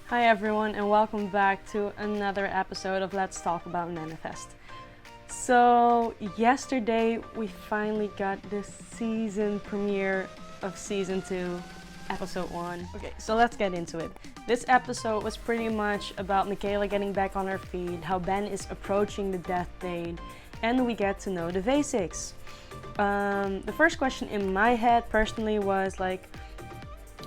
Hi everyone and welcome back to another episode of Let's Talk About Manifest. So yesterday we finally got the season premiere of season 2, episode 1. Okay, so let's get into it. This episode was pretty much about Michaela getting back on her feet, how Ben is approaching the death date, and we get to know the basics. The first question in my head personally was like,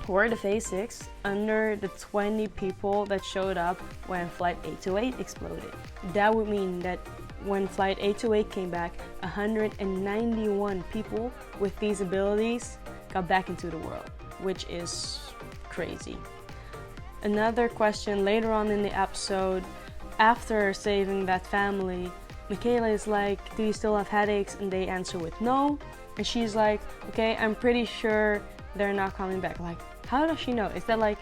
were the basics under the 20 people that showed up when Flight 828 exploded? That would mean that when Flight 828 came back, 191 people with these abilities got back into the world, which is crazy. Another question later on in the episode, after saving that family, Michaela is like, do you still have headaches? And they answer with no. And she's like, okay, I'm pretty sure they're not coming back. Like, how does she know? Is that like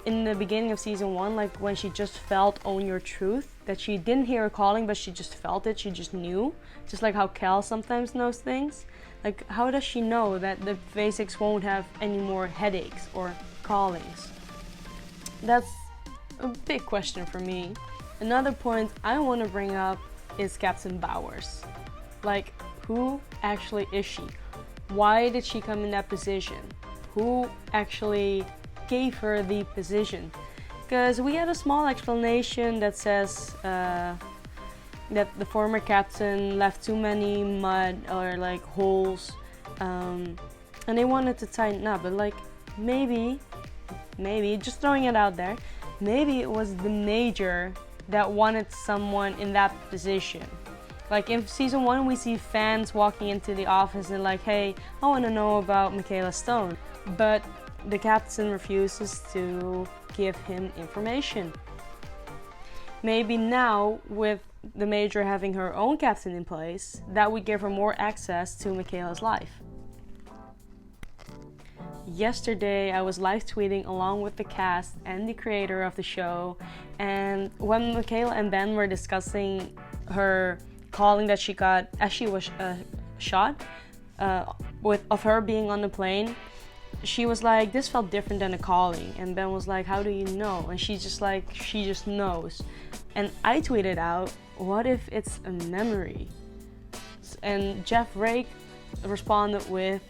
in the beginning of season 1, like when she just felt own your truth, that she didn't hear a calling, but she just felt it, she just knew? Just like how Cal sometimes knows things. Like, how does she know that the basics won't have any more headaches or callings? That's a big question for me. Another point I want to bring up is Captain Bowers. Like, who actually is she? Why did she come in that position? Who actually gave her the position? Because we had a small explanation that says that the former captain left too many mud or like holes, and they wanted to tighten up. But like maybe, just throwing it out there, maybe it was the major that wanted someone in that position. Like in season 1, we see fans walking into the office and like, hey, I want to know about Michaela Stone. But the captain refuses to give him information. Maybe now, with the major having her own captain in place, that would give her more access to Michaela's life. Yesterday, I was live tweeting along with the cast and the creator of the show, and when Michaela and Ben were discussing her calling that she got as she was shot, of her being on the plane, she was like, this felt different than a calling. And Ben was like, how do you know? And she's just like, she just knows. And I tweeted out, what if it's a memory? And Jeff Rake responded with,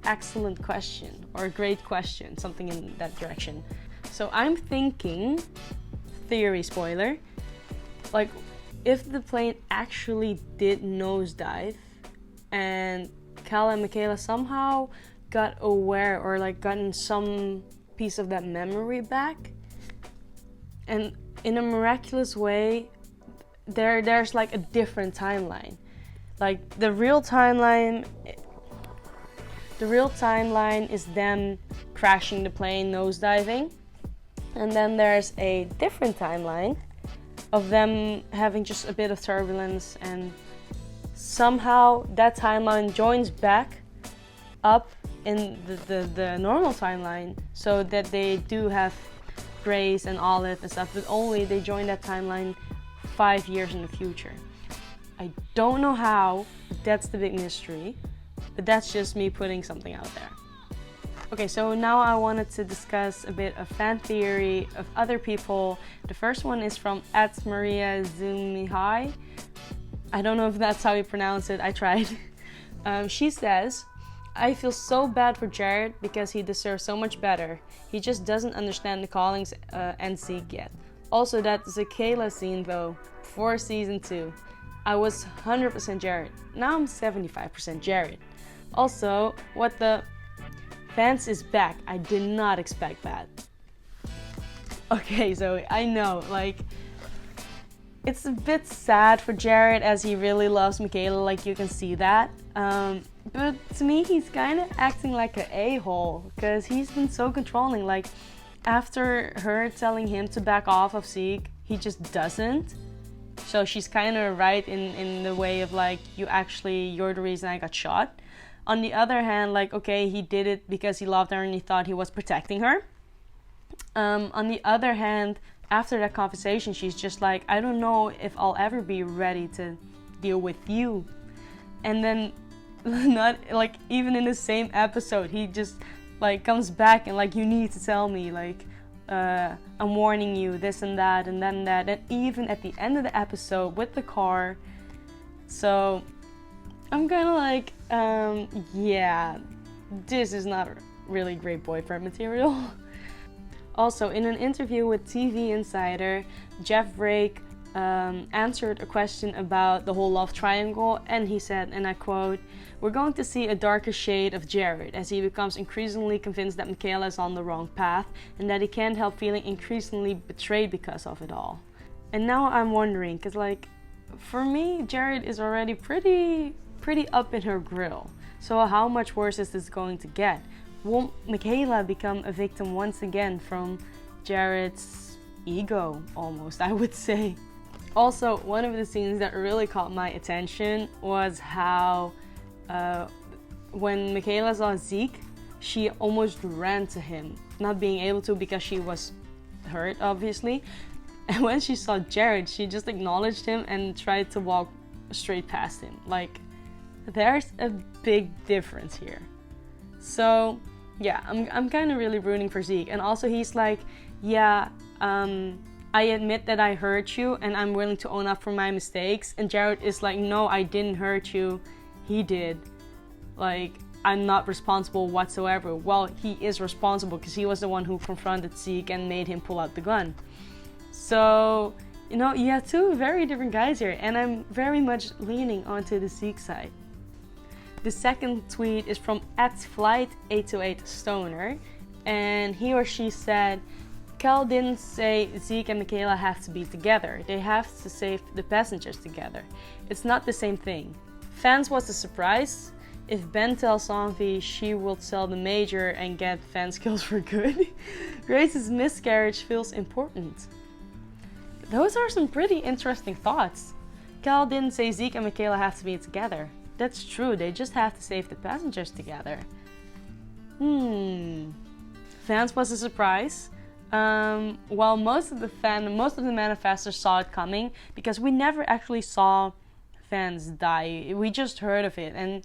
excellent question, or great question, something in that direction. So I'm thinking, theory spoiler, like if the plane actually did nosedive and Cal and Michaela somehow got aware or like gotten some piece of that memory back, and in a miraculous way there's like a different timeline. Like the real timeline is them crashing the plane, nosediving, and then there's a different timeline of them having just a bit of turbulence, and somehow that timeline joins back up in the normal timeline, so that they do have Grace and Olive and stuff, but only they join that timeline 5 years in the future. I don't know how, that's the big mystery, but that's just me putting something out there. Okay, so now I wanted to discuss a bit of fan theory of other people. The first one is from Maria Zumihai. I don't know if that's how you pronounce it, I tried. She says, I feel so bad for Jared because he deserves so much better. He just doesn't understand the callings and seek yet. Also, that Zakayla scene though, before season 2, I was 100% Jared. Now I'm 75% Jared. Also, what the Vance is back. I did not expect that. Okay, so I know, like, it's a bit sad for Jared as he really loves Michaela, like you can see that. But to me, he's kind of acting like an a-hole because he's been so controlling. Like, after her telling him to back off of Zeke, he just doesn't. So she's kind of right in the way of like, you're the reason I got shot. On the other hand, like, okay, he did it because he loved her and he thought he was protecting her. On the other hand, after that conversation, she's just like, I don't know if I'll ever be ready to deal with you. And then, not like even in the same episode, he just like comes back and like, you need to tell me, like, I'm warning you, this and that, and then that, and even at the end of the episode with the car. So I'm kind of like, yeah, this is not really great boyfriend material. Also, in an interview with TV Insider, Jeff Rake answered a question about the whole love triangle, and he said, and I quote, "We're going to see a darker shade of Jared as he becomes increasingly convinced that Michaela is on the wrong path and that he can't help feeling increasingly betrayed because of it all." And now I'm wondering, because like, for me, Jared is already pretty up in her grill. So how much worse is this going to get? Will Michaela become a victim once again from Jared's ego, almost, I would say? Also, one of the scenes that really caught my attention was how when Michaela saw Zeke, she almost ran to him, not being able to because she was hurt, obviously. And when she saw Jared, she just acknowledged him and tried to walk straight past him. Like, there's a big difference here. So yeah, I'm kind of really rooting for Zeke. And also he's like, yeah, I admit that I hurt you and I'm willing to own up for my mistakes. And Jared is like, no, I didn't hurt you. He did. Like, I'm not responsible whatsoever. Well, he is responsible because he was the one who confronted Zeke and made him pull out the gun. So, you know, you have two very different guys here, and I'm very much leaning onto the Zeke side. The second tweet is from @flight828stoner, and he or she said, "Cal didn't say Zeke and Michaela have to be together. They have to save the passengers together. It's not the same thing. Fans was a surprise. If Ben tells Sanvi she will tell the major and get fan skills for good, Grace's miscarriage feels important." Those are some pretty interesting thoughts. Cal didn't say Zeke and Michaela have to be together. That's true, they just have to save the passengers together. Fans was a surprise. While most of the manifestors saw it coming, because we never actually saw fans die. We just heard of it, and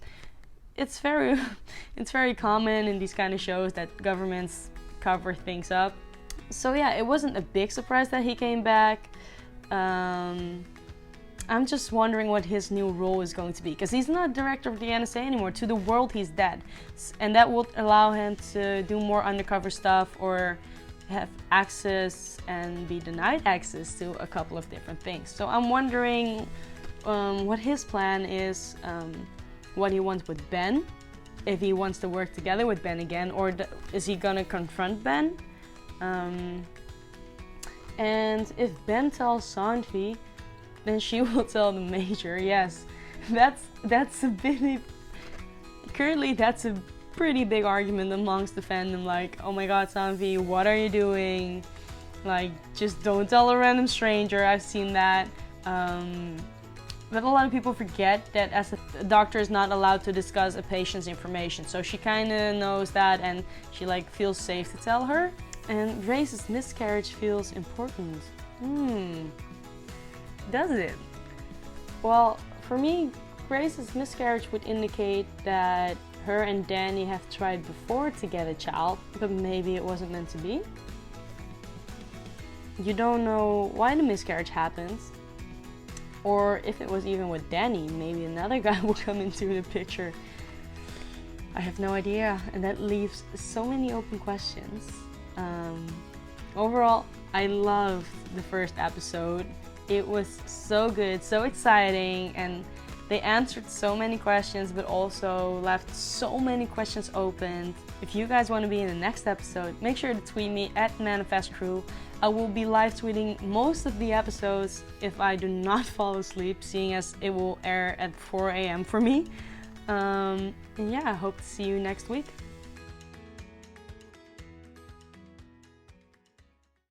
it's very common in these kind of shows that governments cover things up. So yeah, it wasn't a big surprise that he came back. I'm just wondering what his new role is going to be, because he's not director of the NSA anymore. To the world, he's dead, and that would allow him to do more undercover stuff or have access and be denied access to a couple of different things. So I'm wondering what his plan is, what he wants with Ben, if he wants to work together with Ben again, or is he gonna confront Ben? And if Ben tells Sanvi, then she will tell the major. Yes, that's a bit. Currently, that's a pretty big argument amongst the fandom. Like, oh my God, Sanvi, what are you doing? Like, just don't tell a random stranger. I've seen that. But a lot of people forget that as a doctor is not allowed to discuss a patient's information. So she kind of knows that, and she like feels safe to tell her. And Grace's miscarriage feels important. Does it? Well, for me, Grace's miscarriage would indicate that her and Danny have tried before to get a child, but maybe it wasn't meant to be. You don't know why the miscarriage happens, or if it was even with Danny, maybe another guy will come into the picture. I have no idea, and that leaves so many open questions. Overall, I loved the first episode. It was so good, so exciting, and they answered so many questions, but also left so many questions open. If you guys want to be in the next episode, make sure to tweet me @ManifestCrew. I will be live tweeting most of the episodes if I do not fall asleep, seeing as it will air at 4 a.m. for me. And yeah, I hope to see you next week.